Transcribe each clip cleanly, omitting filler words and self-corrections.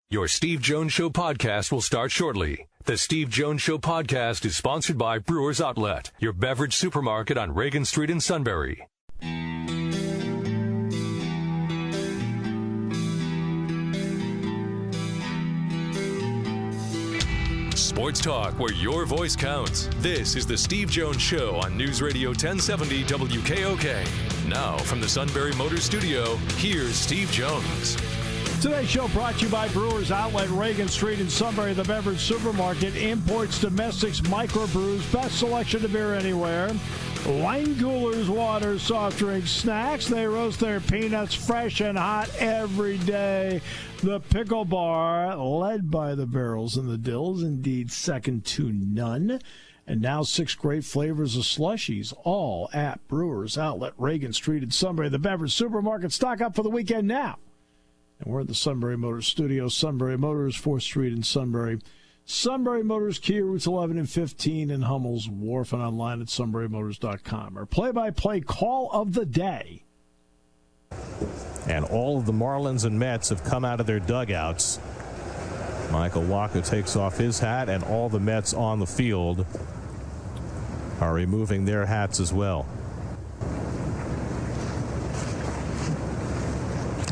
Your Steve Jones Show podcast will start shortly. The Steve Jones Show podcast is sponsored by Brewers Outlet, your beverage supermarket on Reagan Street in Sunbury. Sports talk where your voice counts. This is the Steve Jones Show on News Radio 1070 WKOK. Now from the Sunbury Motors Studio, here's Steve Jones. Today's show brought to you by Brewers Outlet, Reagan Street in Sunbury, the beverage supermarket. Imports, domestics, microbrews, best selection of beer anywhere. Wine coolers, water, soft drinks, snacks. They roast their peanuts fresh and hot every day. The Pickle Bar, led by the barrels and the dills, indeed second to none. And now 6 great flavors of slushies, all at Brewers Outlet, Reagan Street in Sunbury, the beverage supermarket. Stock up for the weekend now. And we're at the Sunbury Motors Studio. Sunbury Motors, 4th Street in Sunbury. Sunbury Motors, Kia routes 11 and 15 in Hummel's Wharf, and online at sunburymotors.com. Our play-by-play call of the day. And all of the Marlins and Mets have come out of their dugouts. Michael Wacha takes off his hat, and all the Mets on the field are removing their hats as well.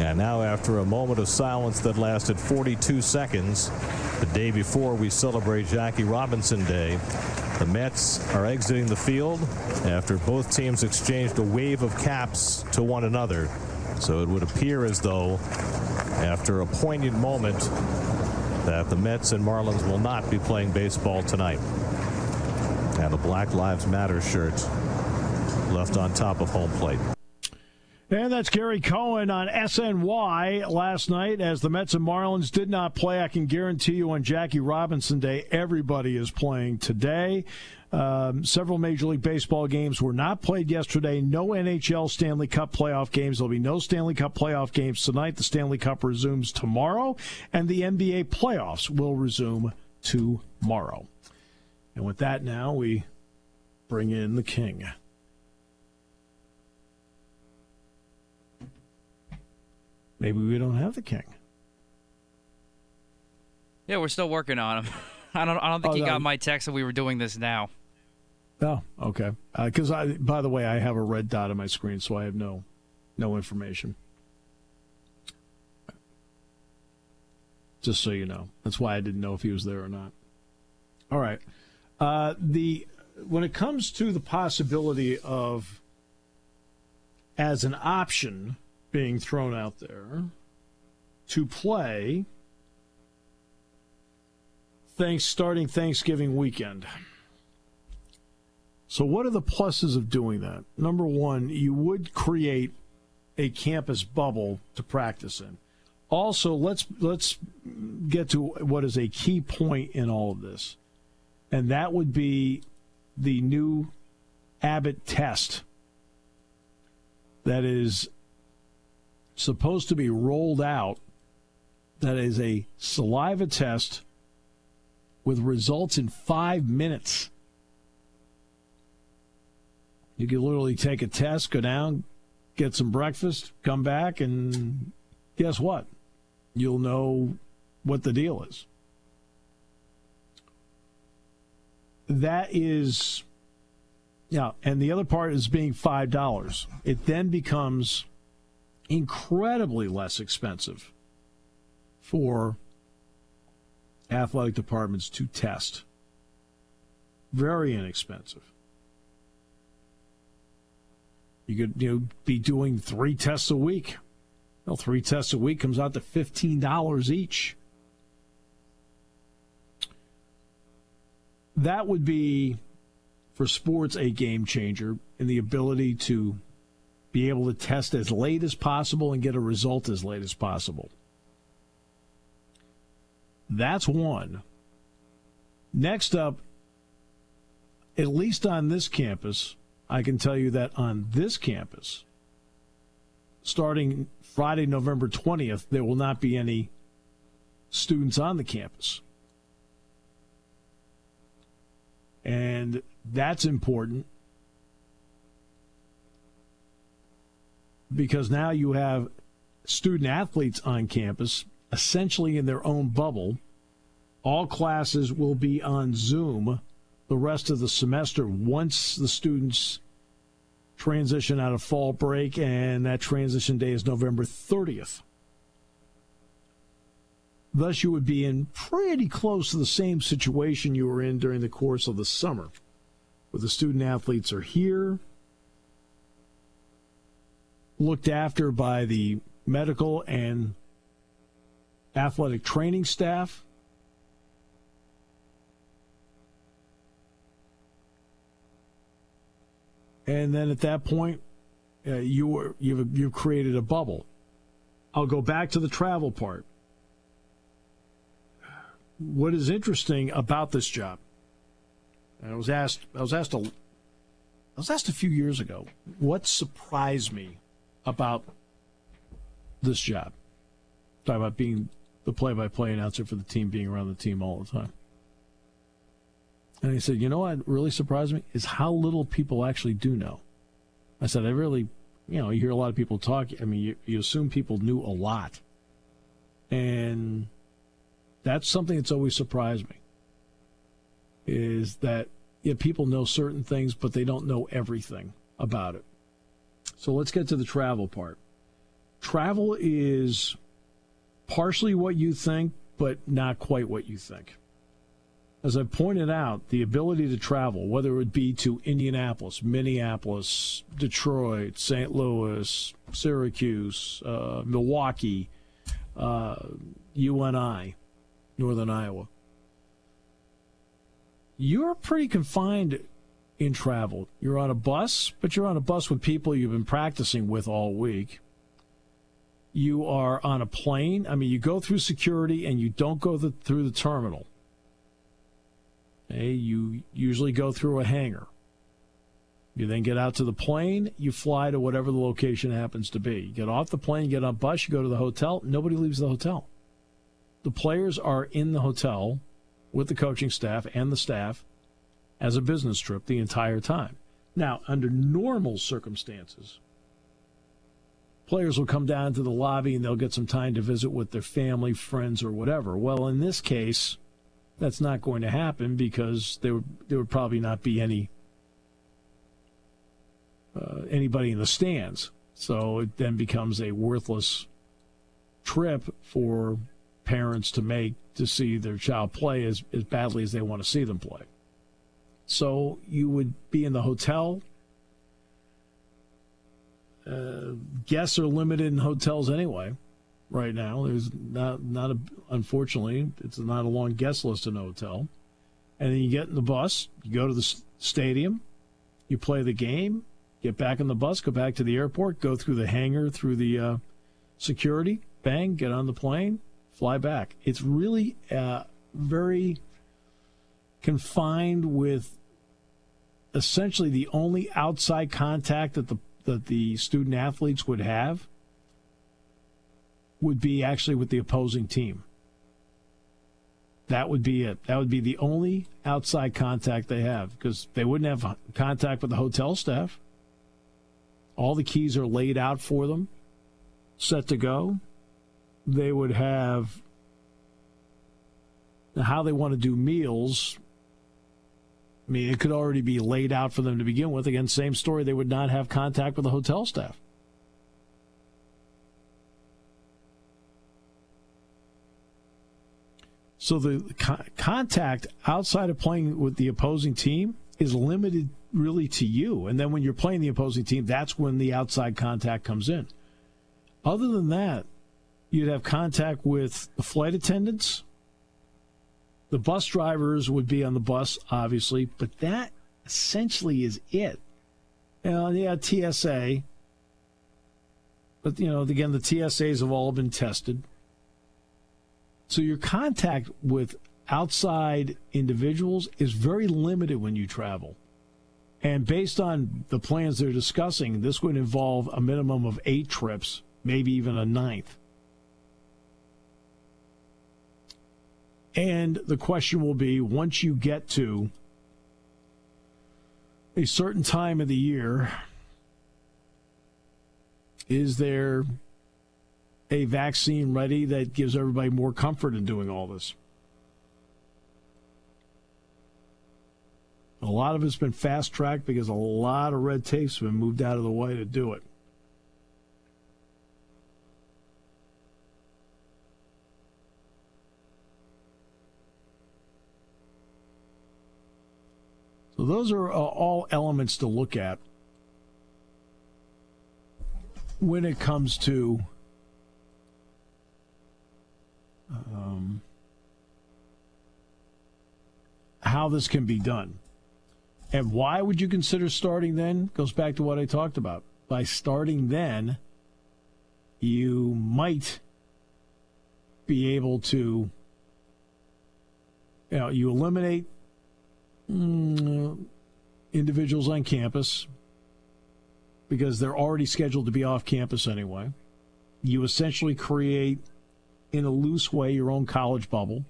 And now, after a moment of silence that lasted 42 seconds, the day before we celebrate Jackie Robinson Day, the Mets are exiting the field after both teams exchanged a wave of caps to one another. So it would appear as though, after a poignant moment, that the Mets and Marlins will not be playing baseball tonight. And the Black Lives Matter shirt left on top of home plate. And that's Gary Cohen on SNY last night. As the Mets and Marlins did not play, I can guarantee you on Jackie Robinson Day, everybody is playing today. Several Major League Baseball games were not played yesterday. No NHL Stanley Cup playoff games. There'll be no Stanley Cup playoff games tonight. The Stanley Cup resumes tomorrow, and the NBA playoffs will resume tomorrow. And with that now, we bring in the king. Maybe we don't have the king. Yeah, we're still working on him. I don't think he got my text that we were doing this now. Oh, okay. Because by the way, I have a red dot on my screen, so I have no information. Just so you know, that's why I didn't know if he was there or not. All right. When it comes to the possibility of, as an option being thrown out there to play starting Thanksgiving weekend. So what are the pluses of doing that? Number one, you would create a campus bubble to practice in. Also, let's get to what is a key point in all of this, and that would be the new Abbott test that is supposed to be rolled out. That is a saliva test with results in 5 minutes. You can literally take a test, go down, get some breakfast, come back, and guess what? You'll know what the deal is. That is, yeah, and the other part is being $5. It then becomes incredibly less expensive for athletic departments to test. Very inexpensive. You could be doing 3 tests a week. Well, 3 tests a week comes out to $15 each. That would be, for sports, a game changer in the ability to be able to test as late as possible and get a result as late as possible. That's one. Next up, at least on this campus, I can tell you that on this campus, starting Friday, November 20th, there will not be any students on the campus. And that's important because now you have student athletes on campus essentially in their own bubble. All classes will be on Zoom the rest of the semester once the students transition out of fall break, and that transition day is November 30th. Thus, you would be in pretty close to the same situation you were in during the course of the summer, where the student-athletes are here, looked after by the medical and athletic training staff. And then at that point, you've created a bubble. I'll go back to the travel part. What is interesting about this job? And I was asked a few years ago, what surprised me about this job? Talking about being the play-by-play announcer for the team, being around the team all the time. And he said, you know what really surprised me is how little people actually do know. I said, you hear a lot of people talk. I mean, you assume people knew a lot. And that's something that's always surprised me, is that people know certain things, but they don't know everything about it. So let's get to the travel part. Travel is partially what you think, but not quite what you think. As I pointed out, the ability to travel, whether it would be to Indianapolis, Minneapolis, Detroit, St. Louis, Syracuse, Milwaukee, UNI, Northern Iowa, you're pretty confined in travel. You're on a bus, but you're on a bus with people you've been practicing with all week. You are on a plane. I mean, you go through security and you don't go through the terminal. Okay, you usually go through a hangar. You then get out to the plane, you fly to whatever the location happens to be. You get off the plane, you get on a bus, you go to the hotel. Nobody leaves the hotel. The players are in the hotel with the coaching staff and the staff as a business trip the entire time. Now, under normal circumstances, players will come down to the lobby and they'll get some time to visit with their family, friends, or whatever. Well, in this case, that's not going to happen because there would probably not be anybody in the stands. So it then becomes a worthless trip for parents to make to see their child play as badly as they want to see them play. So you would be in the hotel. Guests are limited in hotels anyway. Right now, there's unfortunately, it's not a long guest list in a hotel. And then you get in the bus, you go to the stadium, you play the game, get back in the bus, go back to the airport, go through the hangar, through the security, bang, get on the plane, fly back. It's really very confined with essentially the only outside contact that the student athletes would have would be actually with the opposing team. That would be it. That would be the only outside contact they have, because they wouldn't have contact with the hotel staff. All the keys are laid out for them, set to go. They would have how they want to do meals. I mean, it could already be laid out for them to begin with. Again, same story. They would not have contact with the hotel staff. So the contact outside of playing with the opposing team is limited really to you. And then when you're playing the opposing team, that's when the outside contact comes in. Other than that, you'd have contact with the flight attendants. The bus drivers would be on the bus, obviously, but that essentially is it. Yeah, TSA. But, again, the TSAs have all been tested. So your contact with outside individuals is very limited when you travel. And based on the plans they're discussing, this would involve a minimum of 8 trips, maybe even a 9th. And the question will be, once you get to a certain time of the year, is there a vaccine ready that gives everybody more comfort in doing all this. A lot of it's been fast-tracked because a lot of red tape's been moved out of the way to do it. So those are all elements to look at when it comes to how this can be done. And why would you consider starting then? Goes back to what I talked about. By starting then, you might be able to, you eliminate individuals on campus because they're already scheduled to be off campus anyway. You essentially create, in a loose way, your own college bubble.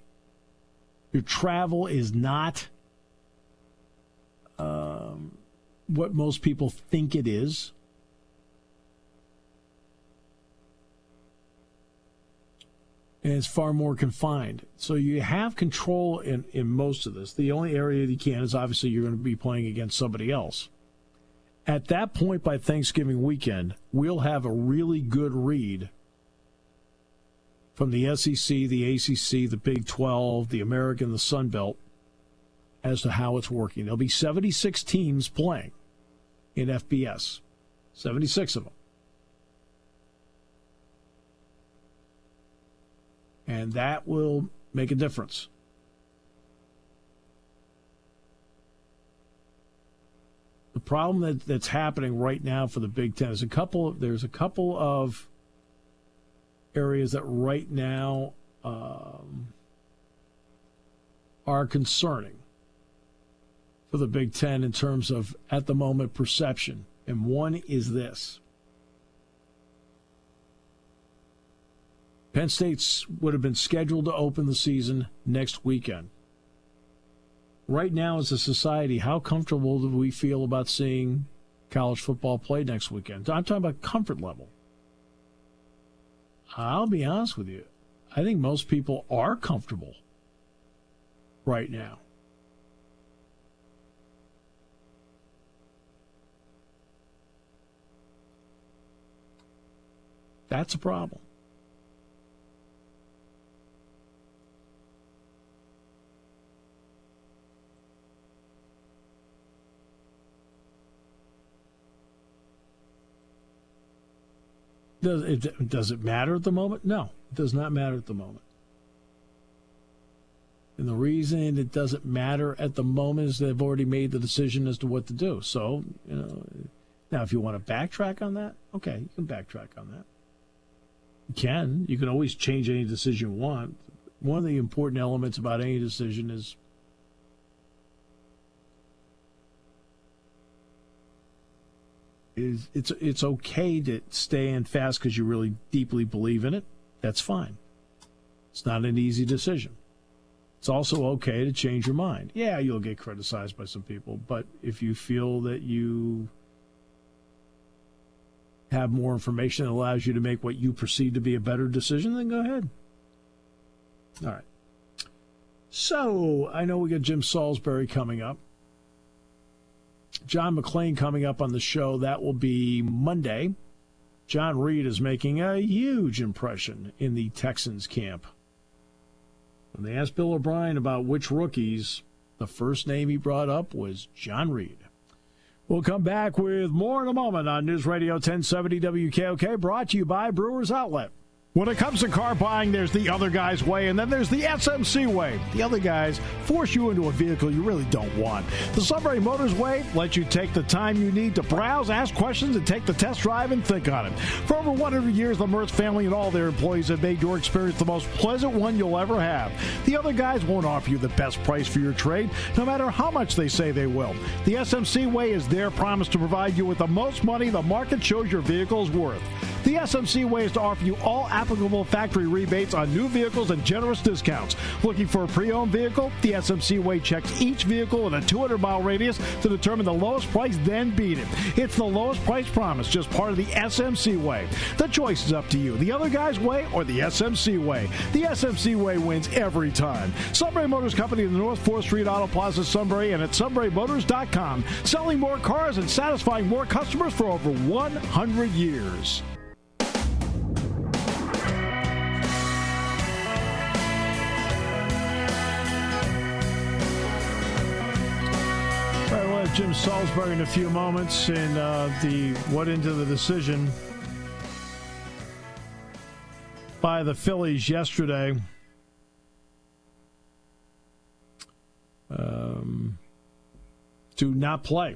Your travel is not what most people think it is. And it's far more confined. So you have control in most of this. The only area you can is obviously you're going to be playing against somebody else. At that point, by Thanksgiving weekend, we'll have a really good read from the SEC, the ACC, the Big 12, the American, the Sun Belt, as to how it's working. There'll be 76 teams playing in FBS, 76 of them. And that will make a difference. The problem that's happening right now for the Big Ten is there's a couple of areas that right now are concerning for the Big Ten in terms of, at the moment, perception. And one is this. Penn State would have been scheduled to open the season next weekend. Right now, as a society, how comfortable do we feel about seeing college football play next weekend? I'm talking about comfort level. I'll be honest with you. I think most people are comfortable right now. That's a problem. Does it matter at the moment? No, it does not matter at the moment. And the reason it doesn't matter at the moment is they've already made the decision as to what to do. So, now if you want to backtrack on that, okay, you can backtrack on that. You can. You can always change any decision you want. One of the important elements about any decision is it's okay to stay in fast because you really deeply believe in it. That's fine. It's not an easy decision. It's also okay to change your mind. Yeah, you'll get criticized by some people, but if you feel that you have more information that allows you to make what you perceive to be a better decision, then go ahead. All right. So, I know we got Jim Salisbury coming up. John McClain coming up on the show. That will be Monday. John Reed is making a huge impression in the Texans camp. When they asked Bill O'Brien about which rookies, the first name he brought up was John Reed. We'll come back with more in a moment on News Radio 1070 WKOK, brought to you by Brewers Outlet. When it comes to car buying, there's the other guy's way, and then there's the SMC way. The other guys force you into a vehicle you really don't want. The Salisbury Motors way lets you take the time you need to browse, ask questions, and take the test drive and think on it. For over 100 years, the Mertz family and all their employees have made your experience the most pleasant one you'll ever have. The other guys won't offer you the best price for your trade, no matter how much they say they will. The SMC way is their promise to provide you with the most money the market shows your vehicle is worth. The SMC way is to offer you all applicable factory rebates on new vehicles and generous discounts. Looking for a pre-owned vehicle? The SMC way checks each vehicle with a 200-mile radius to determine the lowest price, then beat it. It's the lowest price promise, just part of the SMC way. The choice is up to you. The other guy's way or the SMC way. The SMC way wins every time. Sunbury Motors Company in the North 4th Street Auto Plaza, Sunbury, and at sunburymotors.com. Selling more cars and satisfying more customers for over 100 years. All right, we'll have Jim Salisbury in a few moments and what into the decision by the Phillies yesterday. To not play.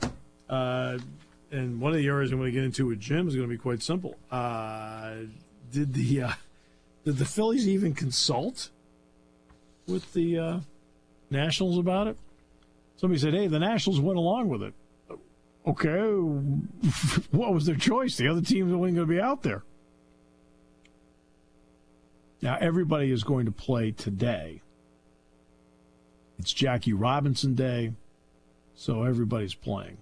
And one of the areas I'm going to get into with Jim is going to be quite simple. Did the Phillies even consult with the Nationals about it? Somebody said, hey, the Nationals went along with it. Okay, what was their choice? The other teams weren't going to be out there. Now, everybody is going to play today. It's Jackie Robinson Day, so everybody's playing.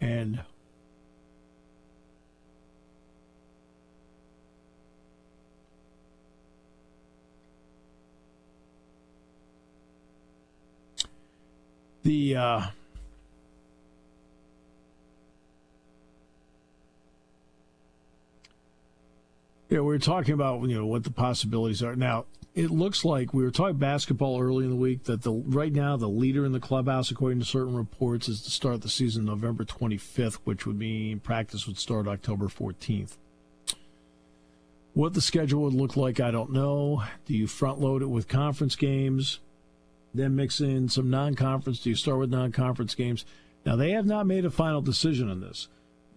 And we were talking about what the possibilities are. Now, it looks like we were talking basketball early in the week that right now the leader in the clubhouse, according to certain reports, is to start the season November 25th, which would mean practice would start October 14th. What the schedule would look like, I don't know. Do you front load it with conference games, then mix in some non-conference? Do you start with non-conference games? Now, they have not made a final decision on this.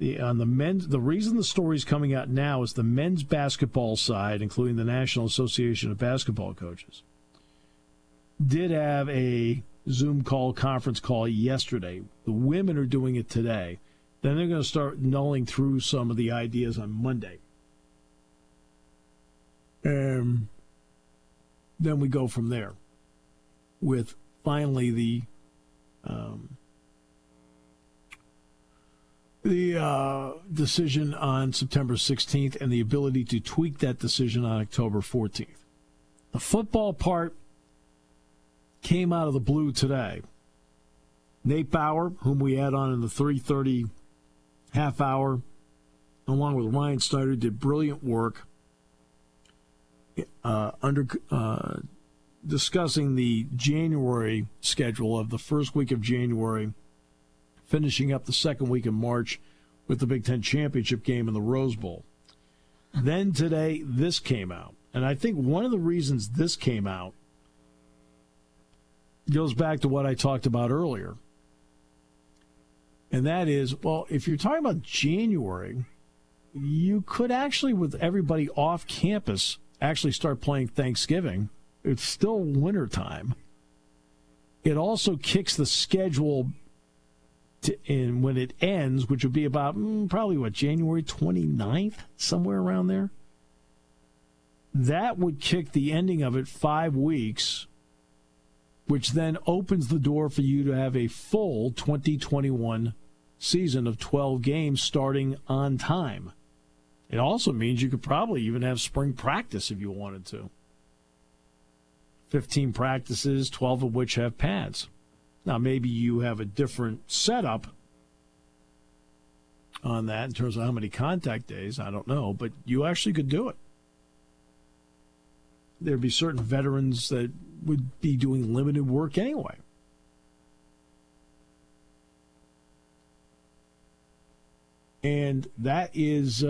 The reason the story's coming out now is the men's basketball side, including the National Association of Basketball Coaches, did have a Zoom call, conference call yesterday. The women are doing it today. Then they're going to start nulling through some of the ideas on Monday. Then we go from there with finally the decision on September 16th and the ability to tweak that decision on October 14th. The football part came out of the blue today. Nate Bauer, whom we had on in the 3:30 half hour, along with Ryan Snyder, did brilliant work discussing the January schedule of the first week of January, finishing up the second week of March with the Big Ten Championship game in the Rose Bowl. Then today, this came out. And I think one of the reasons this came out goes back to what I talked about earlier. And that is, well, if you're talking about January, you could actually, with everybody off campus, actually start playing Thanksgiving. It's still wintertime. It also kicks the schedule in when it ends, which would be about probably January 29th, somewhere around there. That would kick the ending of it 5 weeks, which then opens the door for you to have a full 2021 season of 12 games starting on time. It also means you could probably even have spring practice if you wanted to. 15 practices, 12 of which have pads. Now, maybe you have a different setup on that in terms of how many contact days. I don't know, but you actually could do it. There'd be certain veterans that would be doing limited work anyway. And that is...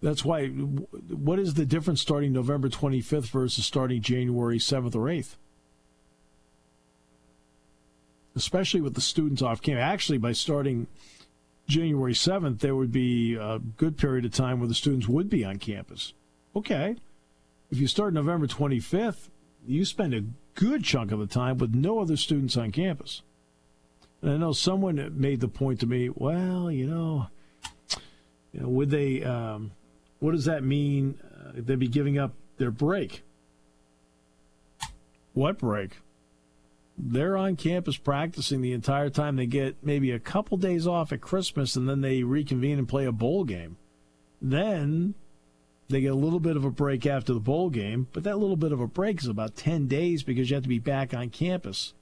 That's why, what is the difference starting November 25th versus starting January 7th or 8th? Especially with the students off campus. Actually, by starting January 7th, there would be a good period of time where the students would be on campus. Okay. If you start November 25th, you spend a good chunk of the time with no other students on campus. And I know someone made the point to me, well, would they, what does that mean? They'd be giving up their break. What break? They're on campus practicing the entire time. They get maybe a couple days off at Christmas, and then they reconvene and play a bowl game. Then they get a little bit of a break after the bowl game, but that little bit of a break is about 10 days because you have to be back on campus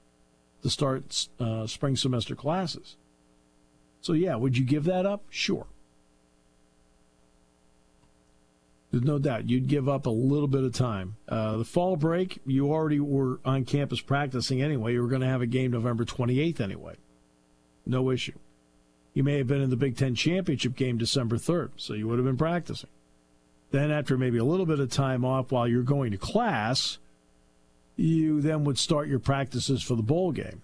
to start spring semester classes. So, yeah, would you give that up? Sure. There's no doubt. You'd give up a little bit of time. The fall break, you already were on campus practicing anyway. You were going to have a game November 28th anyway. No issue. You may have been in the Big Ten championship game December 3rd, so you would have been practicing. Then after maybe a little bit of time off while you're going to class, you then would start your practices for the bowl game.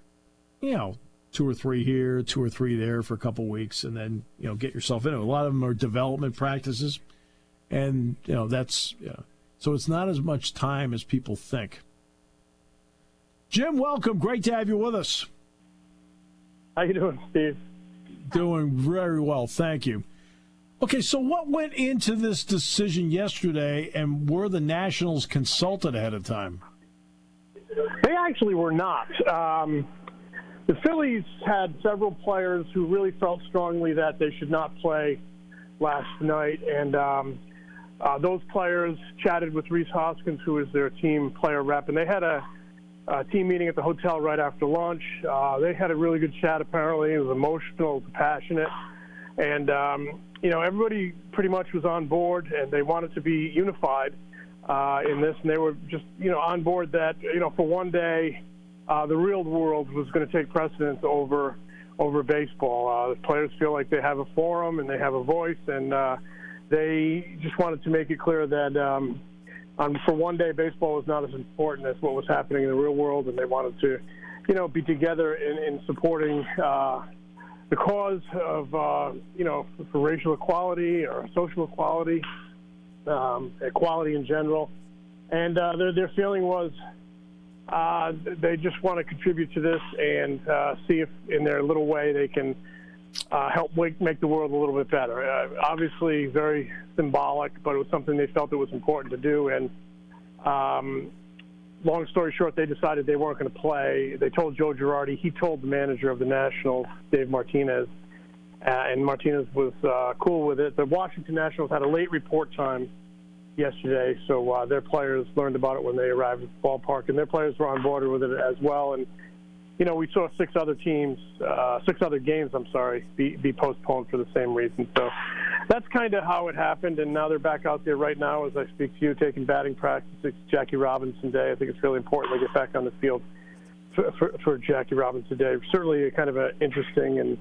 2 or 3 here, 2 or 3 there for a couple weeks, and then, get yourself into it. A lot of them are development practices. And, that's, so it's not as much time as people think. Jim, welcome. Great to have you with us. How you doing, Steve? Doing very well. Thank you. Okay, so what went into this decision yesterday, and were the Nationals consulted ahead of time? They actually were not. The Phillies had several players who really felt strongly that they should not play last night, and those players chatted with Rhys Hoskins, who is their team player rep, and they had a team meeting at the hotel right after lunch. They had a really good chat, apparently. It was emotional, it was passionate, and everybody pretty much was on board, and they wanted to be unified in this, and they were just on board that for one day the real world was going to take precedence over baseball. The players feel like they have a forum and they have a voice, and they just wanted to make it clear that for one day baseball was not as important as what was happening in the real world, and they wanted to be together in supporting the cause of for racial equality or social equality, equality in general. And their feeling was they just want to contribute to this and see if in their little way they can help make the world a little bit better. Obviously very symbolic, but it was something they felt it was important to do. And long story short, they decided they weren't going to play. They told Joe Girardi. He told the manager of the Nationals, Dave Martinez, and Martinez was cool with it. The Washington Nationals had a late report time yesterday, so their players learned about it when they arrived at the ballpark, and their players were on board with it as well. And we saw 6 other games, be postponed for the same reason. So that's kind of how it happened, and now they're back out there right now as I speak to you, taking batting practice. It's Jackie Robinson Day. I think it's really important they get back on the field for Jackie Robinson Day. Certainly a kind of an interesting and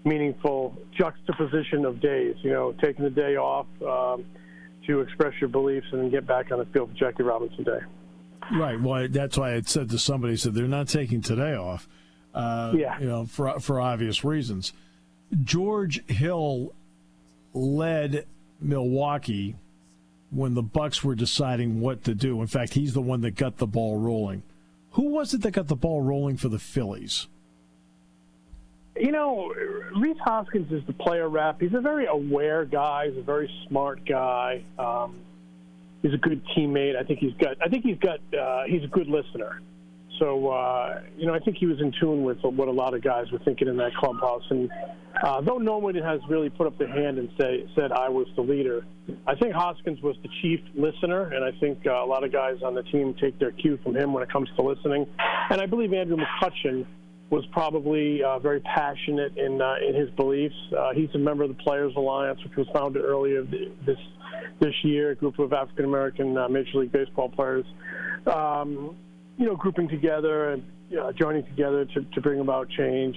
meaningful juxtaposition of days, taking the day off to express your beliefs and then get back on the field for Jackie Robinson Day. Right. Well, that's why I said to somebody, they're not taking today off, for obvious reasons. George Hill led Milwaukee when the Bucks were deciding what to do. In fact, he's the one that got the ball rolling. Who was it that got the ball rolling for the Phillies? Rhys Hoskins is the player rep. He's a very aware guy. He's a very smart guy. He's a good teammate. He's a good listener. So, I think he was in tune with what a lot of guys were thinking in that clubhouse. And though no one has really put up their hand and said I was the leader, I think Hoskins was the chief listener, and I think a lot of guys on the team take their cue from him when it comes to listening. And I believe Andrew McCutchen was probably very passionate in his beliefs. He's a member of the Players Alliance, which was founded earlier this year, a group of African-American Major League Baseball players, grouping together and joining together to bring about change.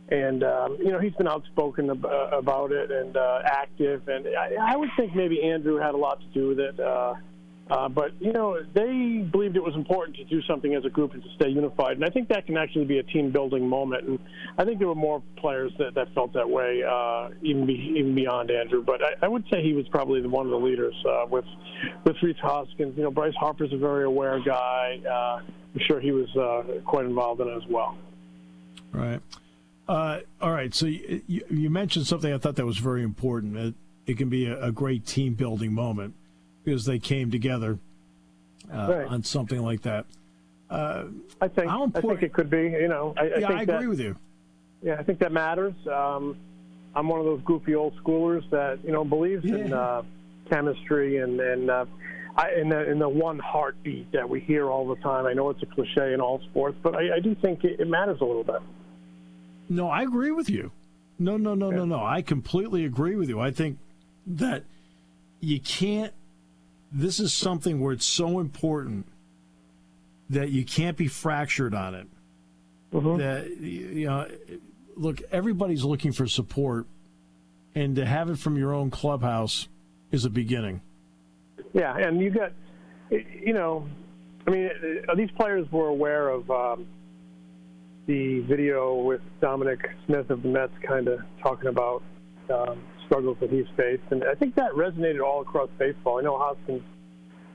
He's been outspoken about it and active. And I would think maybe Andrew had a lot to do with it. But they believed it was important to do something as a group and to stay unified. And I think that can actually be a team-building moment. And I think there were more players that felt that way, even beyond Andrew. But I would say he was probably one of the leaders with Rhys Hoskins. Bryce Harper's a very aware guy. I'm sure he was quite involved in it as well. Right. All right, so you mentioned something I thought that was very important. It can be a great team-building moment because they came together on something like that. I think it could be. I agree with you. Yeah, I think that matters. I'm one of those goofy old schoolers that believes in chemistry and in the one heartbeat that we hear all the time. I know it's a cliche in all sports, but I do think it matters a little bit. No, I agree with you. No. I completely agree with you. I think that you can't. This is something where it's so important that you can't be fractured on it. Mm-hmm. That look, everybody's looking for support, and to have it from your own clubhouse is a beginning. Yeah, and you got, these players were aware of the video with Dominic Smith of the Mets kind of talking about struggles that he's faced, and I think that resonated all across baseball. I know Hoskins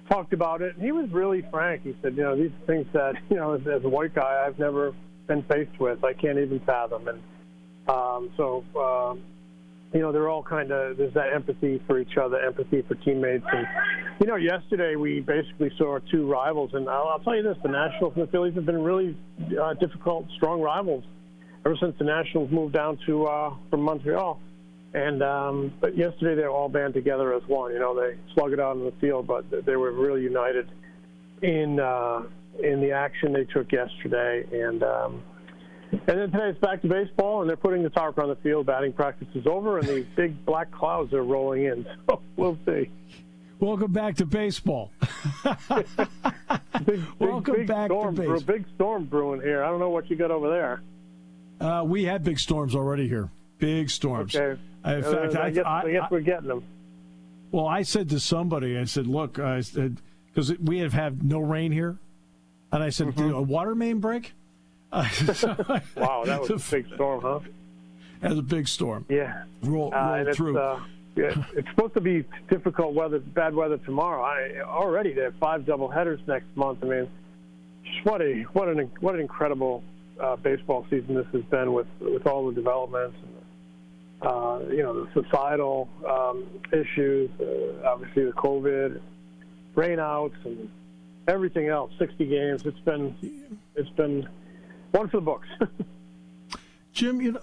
talked about it, and he was really frank. He said, these are things that, as a white guy, I've never been faced with. I can't even fathom. And they're all there's that empathy for each other, empathy for teammates. And, yesterday we basically saw two rivals. And I'll tell you this, the Nationals and the Phillies have been really difficult, strong rivals ever since the Nationals moved down from Montreal. And but yesterday they were all band together as one. They slug it out on the field, but they were really united in the action they took yesterday. And then today it's back to baseball, and they're putting the tarp on the field. Batting practice is over, and these big black clouds are rolling in. So we'll see. Welcome back to baseball. Welcome back to baseball. Big storm brewing here. I don't know what you got over there. We had big storms already here. Big storms. Okay. In fact, I guess we're getting them. Well, I said to somebody, look, because we have no rain here, and I said, did a water main break? Wow, that was a big storm, huh? That was a big storm. Yeah. Roll through. It's supposed to be difficult weather, bad weather tomorrow. Already they have 5 doubleheaders next month. I mean, what an incredible baseball season this has been with all the developments and the societal issues, obviously the COVID, rainouts, and everything else. 60 games. It's been one for the books. Jim,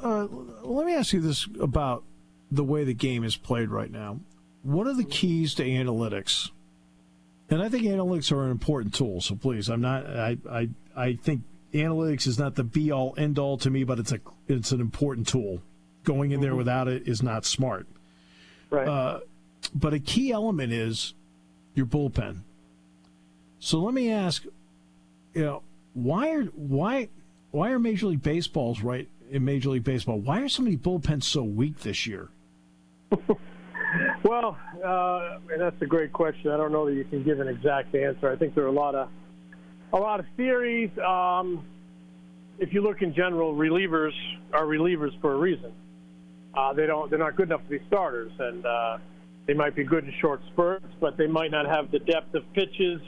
let me ask you this about the way the game is played right now. What are the keys to analytics? And I think analytics are an important tool. So please, I think analytics is not the be all end all to me, but it's an important tool. Going in there without it is not smart. Right. But a key element is your bullpen. So let me ask, why are Major League Baseball's right in Major League Baseball? Why are so many bullpens so weak this year? Well, and that's a great question. I don't know that you can give an exact answer. I think there are a lot of theories. If you look in general, relievers are relievers for a reason. They're not good enough to be starters, and they might be good in short spurts, but they might not have the depth of pitches,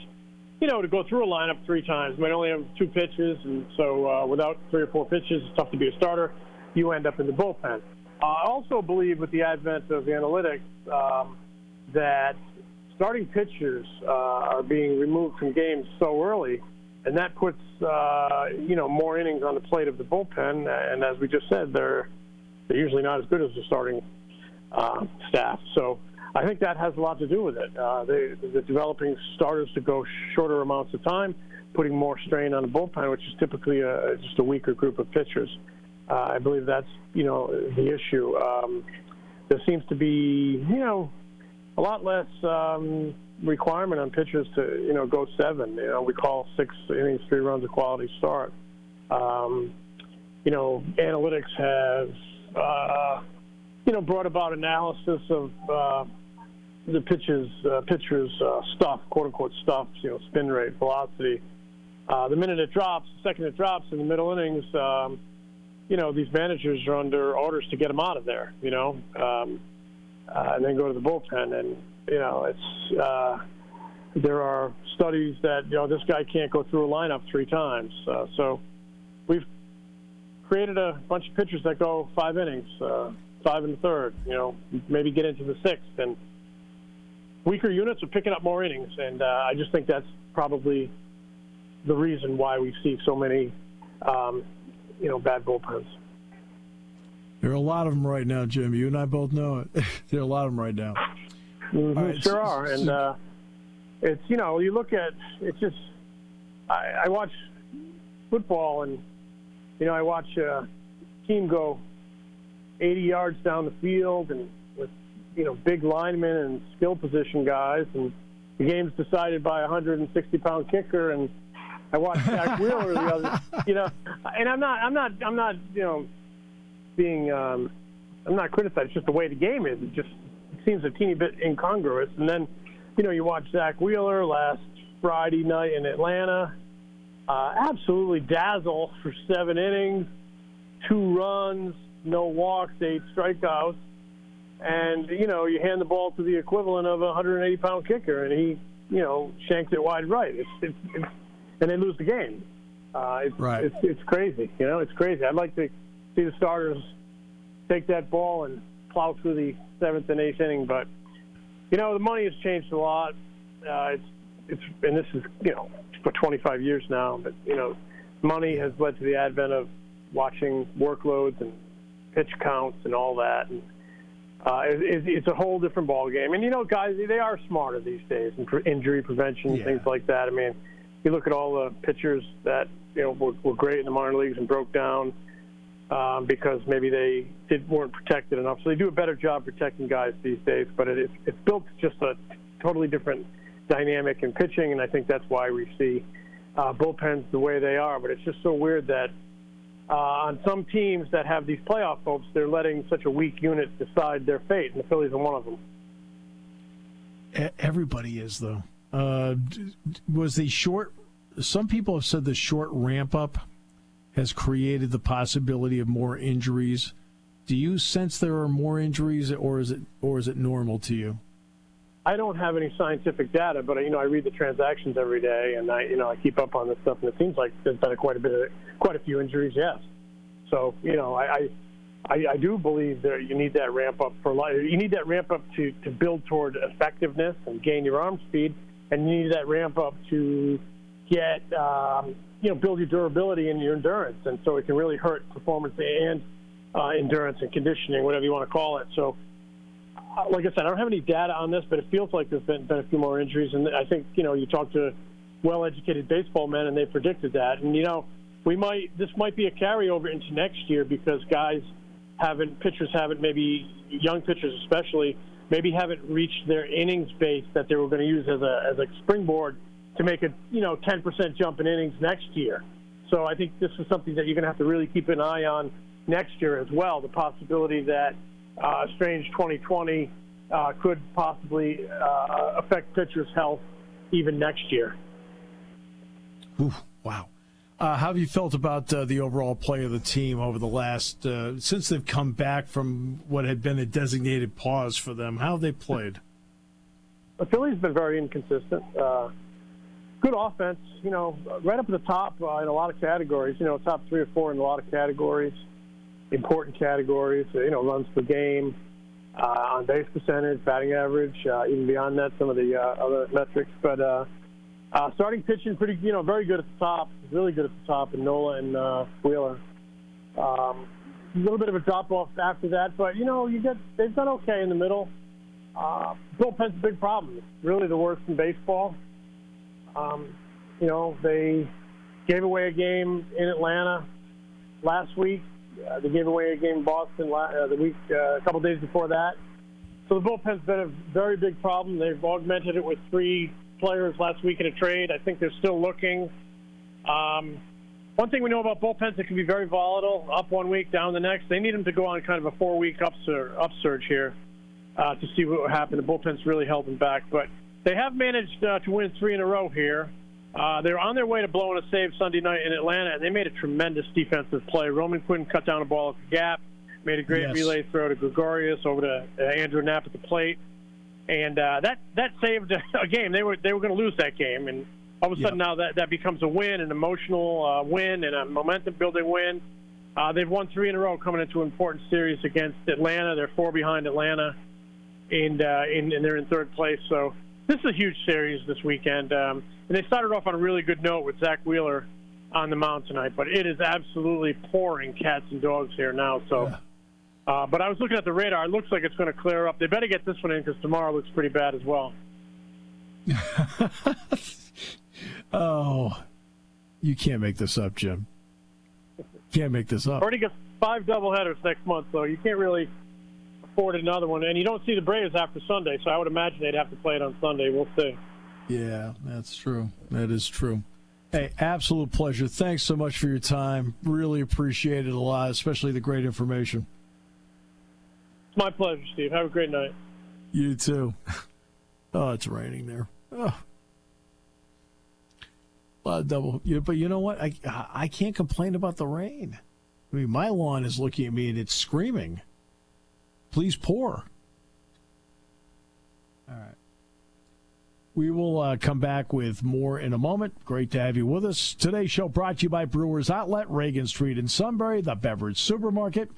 to go through a lineup 3 times. They might only have 2 pitches, and so without 3 or 4 pitches, it's tough to be a starter. You end up in the bullpen. I also believe with the advent of analytics that starting pitchers are being removed from games so early, and that puts more innings on the plate of the bullpen. And as we just said, they're usually not as good as the starting staff. So I think that has a lot to do with it. They're developing starters to go shorter amounts of time, putting more strain on the bullpen, which is typically just a weaker group of pitchers. I believe that's, the issue. There seems to be, a lot less requirement on pitchers to, go 7. We call 6 innings, 3 runs a quality start. Analytics has, brought about analysis of the pitcher's stuff, quote-unquote stuff, spin rate, velocity. The minute it drops, the second it drops in the middle innings, these managers are under orders to get them out of there, and then go to the bullpen. And, there are studies that, this guy can't go through a lineup 3 times. So we've created a bunch of pitchers that go 5 innings, 5 in the third, maybe get into the sixth. And weaker units are picking up more innings, and I just think that's probably the reason why we see so many, bad bullpens. There are a lot of them right now, Jim. You and I both know it. There are a lot of them right now. Mm-hmm, right, sure are. And it's, you look at, it's just, I watch football, and, I watch a team go 80 yards down the field and with, big linemen and skill position guys, and the game's decided by a 160-pound kicker, and I watched Zach Wheeler the other, and I'm not, being, I'm not criticizing. It's just the way the game is. It seems a teeny bit incongruous. And then, you watch Zach Wheeler last Friday night in Atlanta, absolutely dazzle for 7 innings, 2 runs, no walks, 8 strikeouts. And, you hand the ball to the equivalent of a 180-pound kicker, and he, shanks it wide right. And they lose the game. It's crazy. It's crazy. I'd like to see the starters take that ball and plow through the 7th and 8th inning. But, the money has changed a lot. And this is, for 25 years now. But, money has led to the advent of watching workloads and pitch counts and all that. And it's a whole different ball game. And, guys, they are smarter these days in injury prevention, things like that. I mean, you look at all the pitchers that, were great in the minor leagues and broke down because maybe they weren't protected enough. So they do a better job protecting guys these days. But it's built just a totally different dynamic in pitching, and I think that's why we see bullpens the way they are. But it's just so weird that on some teams that have these playoff hopes, they're letting such a weak unit decide their fate, and the Phillies are one of them. Everybody is, though. Was the short – some people have said the short ramp-up has created the possibility of more injuries. Do you sense there are more injuries, or is it normal to you? I don't have any scientific data, but I read the transactions every day, and I keep up on this stuff, and it seems like there's been quite a few injuries. Yes, so I do believe that you need that ramp up for life. You need that ramp up to build toward effectiveness and gain your arm speed, and you need that ramp up to get build your durability and your endurance, and so it can really hurt performance and endurance and conditioning, whatever you want to call it. So. Like I said, I don't have any data on this, but it feels like there's been a few more injuries. And I think, you talk to well-educated baseball men, and they predicted that. And, this might be a carryover into next year because pitchers haven't, maybe young pitchers especially, maybe haven't reached their innings base that they were going to use as a springboard to make a, 10% jump in innings next year. So I think this is something that you're going to have to really keep an eye on next year as well, the possibility that a strange 2020 could possibly affect pitchers' health even next year. Ooh, wow. How have you felt about the overall play of the team over the last, since they've come back from what had been a designated pause for them? How have they played? The Phillies have been very inconsistent. Good offense, right up at the top in a lot of categories, top 3 or 4 in a lot of categories. Important categories, runs per game, on base percentage, batting average, even beyond that, some of the other metrics. But starting pitching, pretty, very good at the top, really good at the top, in Nola and Wheeler. A little bit of a drop off after that, but they've done okay in the middle. Bullpen's a big problem. It's really the worst in baseball. They gave away a game in Atlanta last week. They gave away a game in Boston a couple days before that. So the bullpen's been a very big problem. They've augmented it with 3 players last week in a trade. I think they're still looking. One thing we know about bullpens, it can be very volatile, up one week, down the next. They need them to go on kind of a 4-week upsurge here to see what will happen. The bullpen's really held them back. But they have managed to win 3 in a row here. They're on their way to blowing a save Sunday night in Atlanta, and they made a tremendous defensive play. Roman Quinn cut down a ball at the gap, made a great relay throw to Gregorius over to Andrew Knapp at the plate, and that saved a game. They were going to lose that game, and all of a sudden now that becomes a win, an emotional win, and a momentum-building win. They've won 3 in a row coming into an important series against Atlanta. They're 4 behind Atlanta, and they're in 3rd place. So this is a huge series this weekend. And they started off on a really good note with Zach Wheeler on the mound tonight. But it is absolutely pouring cats and dogs here now. So, but I was looking at the radar. It looks like it's going to clear up. They better get this one in because tomorrow looks pretty bad as well. Oh, you can't make this up, Jim. Can't make this up. Already got 5 doubleheaders next month, so you can't really afford another one. And you don't see the Braves after Sunday, so I would imagine they'd have to play it on Sunday. We'll see. Yeah, that's true. That is true. Hey, absolute pleasure. Thanks so much for your time. Really appreciate it a lot, especially the great information. It's my pleasure, Steve. Have a great night. You too. Oh, it's raining there. Oh. A lot of double. But you know what? I can't complain about the rain. I mean, my lawn is looking at me and it's screaming, please pour. All right. We will come back with more in a moment. Great to have you with us. Today's show brought to you by Brewers Outlet, Reagan Street in Sunbury, the beverage supermarket,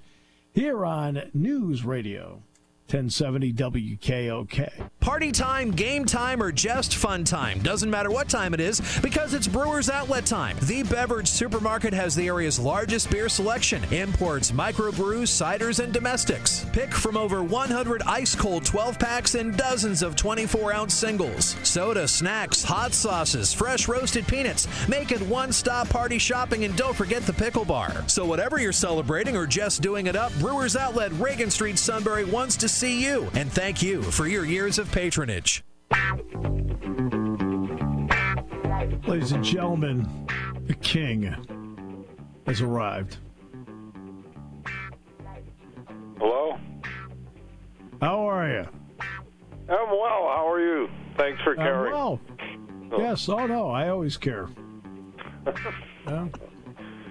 here on News Radio 1070 WKOK. Party time, game time, or just fun time. Doesn't matter what time it is because it's Brewers Outlet time. The beverage supermarket has the area's largest beer selection. Imports, microbrews, ciders, and domestics. Pick from over 100 ice-cold 12-packs and dozens of 24-ounce singles. Soda, snacks, hot sauces, fresh roasted peanuts. Make it one-stop party shopping, and don't forget the pickle bar. So whatever you're celebrating or just doing it up, Brewers Outlet, Reagan Street, Sunbury wants to see you. And thank you for your years of patronage. Ladies and gentlemen, the king has arrived. Hello? How are you? I'm well. How are you? Thanks for caring. Well. Oh. Yes. Oh, no. I always care. Yeah.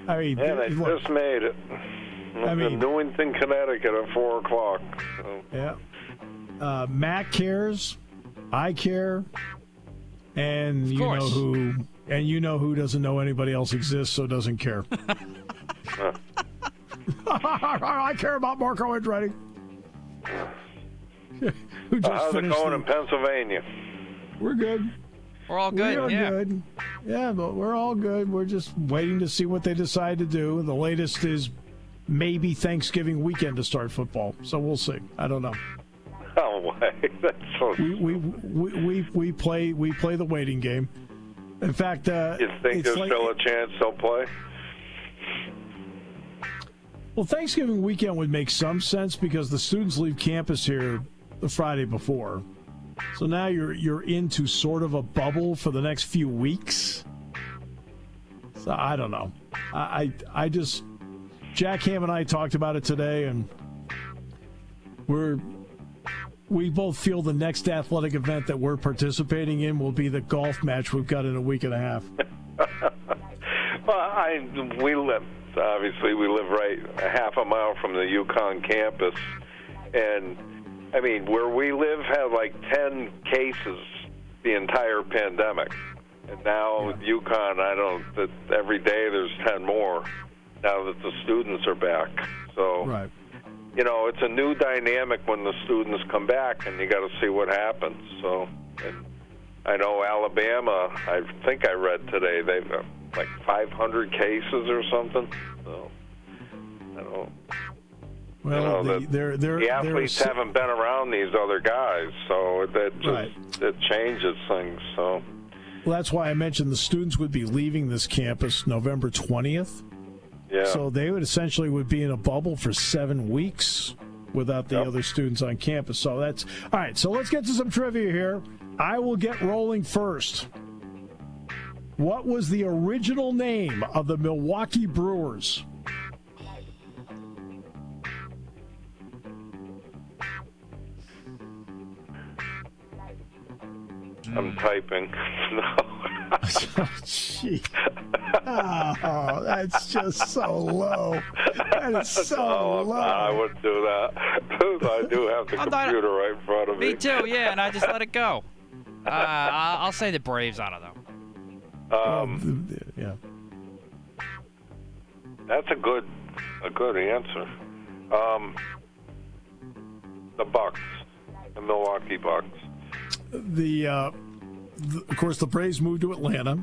I mean, Man, I look, just made it. I'm in Newington, Connecticut at 4 o'clock. So. Yeah. Matt cares. I care. And you know who doesn't know anybody else exists, so doesn't care. I care about Marco Andretti. How's it going in Pennsylvania? We're good. We're all good. We're good. Yeah, but we're all good. We're just waiting to see what they decide to do. The latest is maybe Thanksgiving weekend to start football. So we'll see. I don't know. No way. That's so we play the waiting game. In fact, you think there's still a chance they'll play? Well, Thanksgiving weekend would make some sense because the students leave campus here the Friday before. So now you're into sort of a bubble for the next few weeks. So I don't know. I just Jack Ham and I talked about it today, and we both feel the next athletic event that we're participating in will be the golf match we've got in a week and a half. Well, we live right a half a mile from the UConn campus, and I mean, where we live had like 10 cases the entire pandemic, and now with UConn, every day there's 10 more now that the students are back. So. Right. You know, it's a new dynamic when the students come back, and you got to see what happens. So, and I know Alabama, I think I read today, they've got like 500 cases or something. So, I don't. Well, the athletes haven't been around these other guys, so that changes things. So, well, that's why I mentioned the students would be leaving this campus November 20th. Yeah. So they would be in a bubble for 7 weeks without the other students on campus. So that's all right. So let's get to some trivia here. I will get rolling first. What was the original name of the Milwaukee Brewers? I'm typing. No. Gee. Oh, that's just so low. That is so low. I wouldn't do that. I do have the computer right in front of me. Me too, yeah, and I just let it go. I'll say the Braves. I don't know. Yeah. That's a good a good answer. The Bucks, the Milwaukee Bucks. Of course, the Braves moved to Atlanta.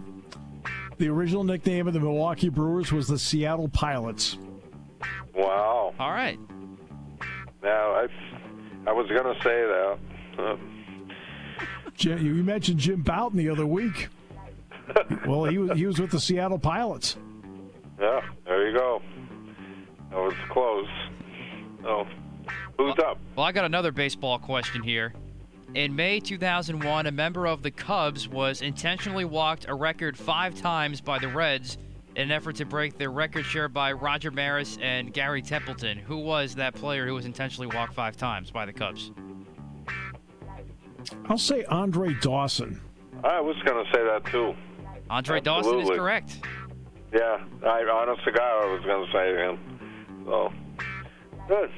The original nickname of the Milwaukee Brewers was the Seattle Pilots. Wow. All right. Now, I was going to say that. You mentioned Jim Bouton the other week. Well, he was with the Seattle Pilots. Yeah, there you go. That was close. Oh, who's up? Well, I got another baseball question here. In May 2001, a member of the Cubs was intentionally walked a record 5 times by the Reds in an effort to break their record share by Roger Maris and Gary Templeton. Who was that player who was intentionally walked 5 times by the Cubs? I'll say Andre Dawson. I was going to say that, too. Andre Dawson is correct. Yeah, honest to God, I was going to say him. So, good.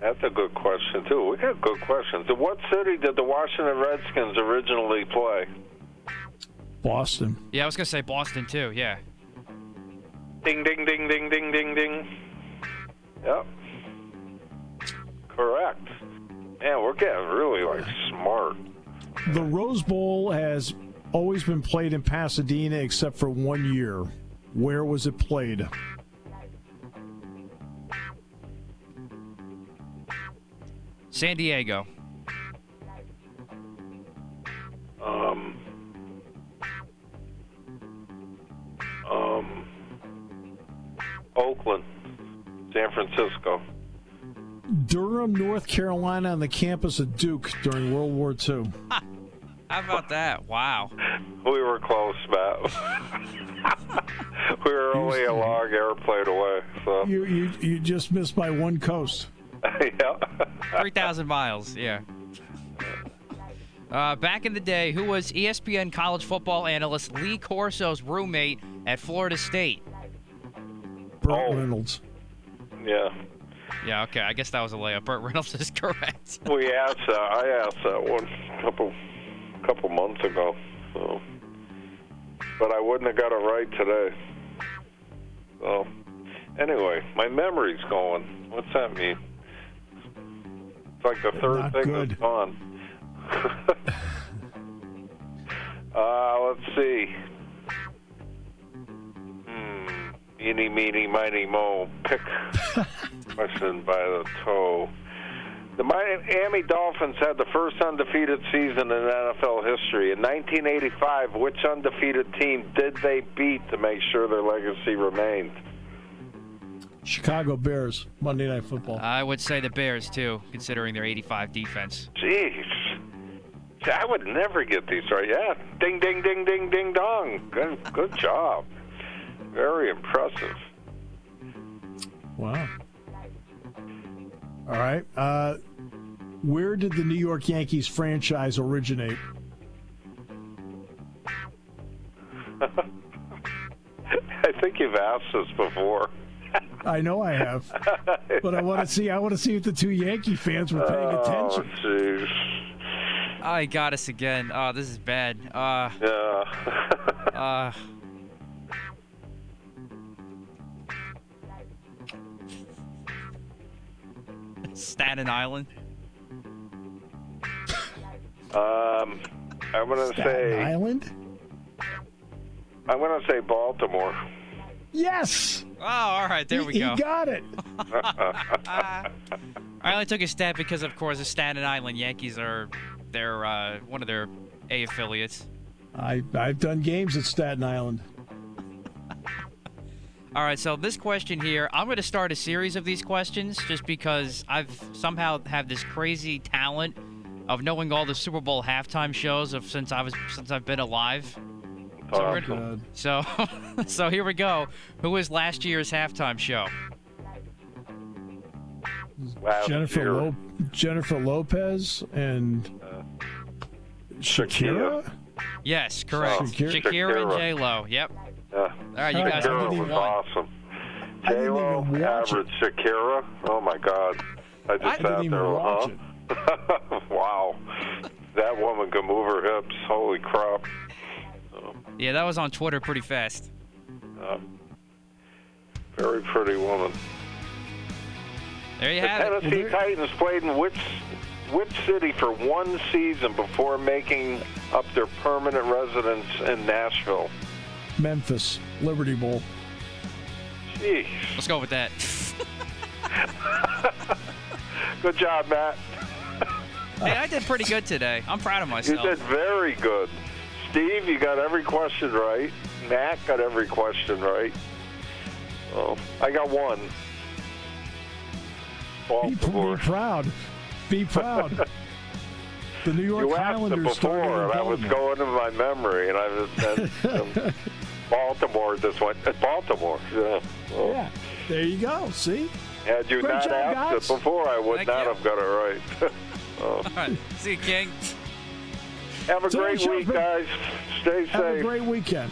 That's a good question, too. We got good questions. In what city did the Washington Redskins originally play? Boston. Yeah, I was going to say Boston, too, yeah. Ding, ding, ding, ding, ding, ding, ding. Yep. Correct. Man, we're getting really, smart. The Rose Bowl has always been played in Pasadena except for 1 year. Where was it played? San Diego. Oakland, San Francisco. Durham, North Carolina, on the campus of Duke during World War II. How about that? Wow. We were close, Matt. We were only a long airplane away. So You just missed by one coast. yeah. 3,000 miles, yeah. Back in the day, who was ESPN college football analyst Lee Corso's roommate at Florida State? Burt Reynolds. Yeah. Yeah, okay. I guess that was a layup. Burt Reynolds is correct. I asked that one a couple months ago. So, but I wouldn't have got it right today. So, anyway, my memory's going. What's that mean? It's like the third Not thing good. that's gone. Let's see. Eeny, meeny, miny, mo. Pick question by the toe. The Miami Dolphins had the first undefeated season in NFL history. In 1985, which undefeated team did they beat to make sure their legacy remained? Chicago Bears, Monday Night Football. I would say the Bears, too, considering their 85 defense. Jeez. I would never get these right. Yeah. Ding, ding, ding, ding, ding, dong. Good job. Very impressive. Wow. All right. Where did the New York Yankees franchise originate? I think you've asked this before. I know I have, but I want to see if the two Yankee fans were paying attention. Oh, jeez. Oh, he got us again. Oh, this is bad. Yeah. Staten Island. I'm gonna Staten Island? I'm gonna say Baltimore. Yes. Oh, all right. There we go. He got it. I only took a stab because, of course, the Staten Island Yankees are one of their A affiliates. I've done games at Staten Island. All right, so this question here, I'm going to start a series of these questions just because I've somehow have this crazy talent of knowing all the Super Bowl halftime shows since I've been alive. So here we go. Who was last year's halftime show? Jennifer Lopez and Shakira? Yes, correct. Shakira and J-Lo. Yep. All right, you guys Shakira was awesome. J-Lo, average Shakira. Oh my God! I just sat there. Wow, that woman can move her hips. Holy crap! Yeah, that was on Twitter pretty fast. Very pretty woman. There you The have it. Tennessee Titans played in which city for one season before making up their permanent residence in Nashville? Memphis, Liberty Bowl. Jeez. Let's go with that. Good job, Matt. Hey, I did pretty good today. I'm proud of myself. You did very good. Steve, you got every question right. Matt got every question right. Oh, I got one. Be proud. Be proud. The New York You asked it Highlanders before, and I was going to my memory, and I was Baltimore. This one, Baltimore. Yeah. Well, Yeah, there you go. See? had you Great not job, asked guys. it before, I would Thank not you. have got it right. All right. See you, King. Have a Today's great show's week, been- guys. Stay Have a safe. great weekend.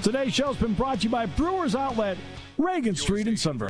Today's show's been brought to you by Brewers Outlet, Reagan Street in Sunbury.